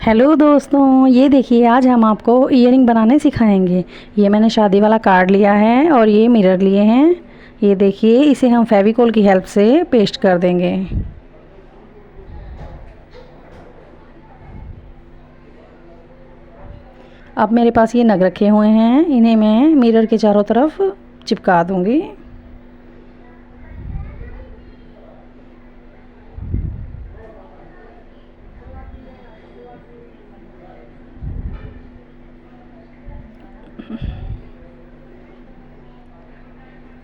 Hello दोस्तों, ये देखिए आज हम आपको ईयरिंग बनाने सिखाएंगे। ये मैंने शादी वाला कार्ड लिया है और ये मिरर लिए हैं। ये देखिए, इसे हम फेविकोल की हेल्प से पेस्ट कर देंगे। अब मेरे पास ये नग रखे हुए हैं, इन्हें मैं मिरर के चारों तरफ चिपका दूंगी।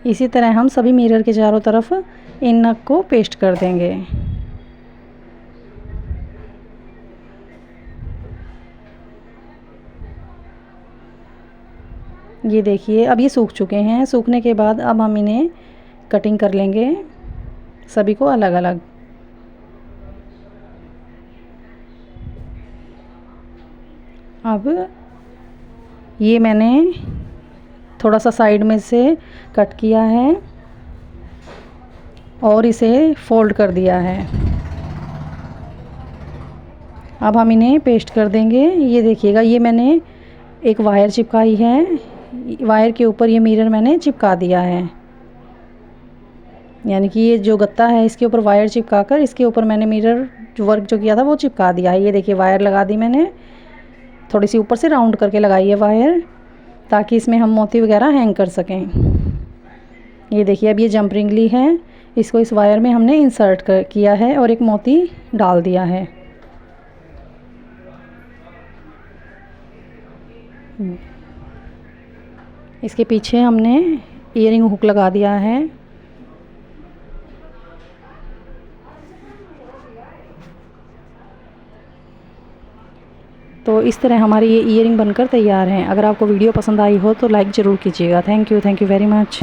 इसी तरह हम सभी मिरर के चारों तरफ इन नग को पेस्ट कर देंगे। ये देखिए, अब ये सूख चुके हैं। सूखने के बाद अब हम इन्हें कटिंग कर लेंगे, सभी को अलग अलग। अब ये मैंने थोड़ा सा साइड में से कट किया है और इसे फोल्ड कर दिया है। अब हम इन्हें पेस्ट कर देंगे। ये देखिएगा, ये मैंने एक वायर चिपकाई है, वायर के ऊपर ये मिरर मैंने चिपका दिया है। यानी कि ये जो गत्ता है इसके ऊपर वायर चिपका कर इसके ऊपर मैंने मिरर जो वर्क जो किया था वो चिपका दिया है। ये देखिए, वायर लगा दी मैंने, थोड़ी सी ऊपर से राउंड करके लगाई है वायर, ताकि इसमें हम मोती वगैरह हैंग कर सकें। ये देखिए, अब ये जंप रिंग ली है, इसको इस वायर में हमने इंसर्ट किया है और एक मोती डाल दिया है। इसके पीछे हमने ईयरिंग हुक लगा दिया है। तो इस तरह हमारी ये ईयरिंग बनकर तैयार है। अगर आपको वीडियो पसंद आई हो तो लाइक ज़रूर कीजिएगा। Thank you very much.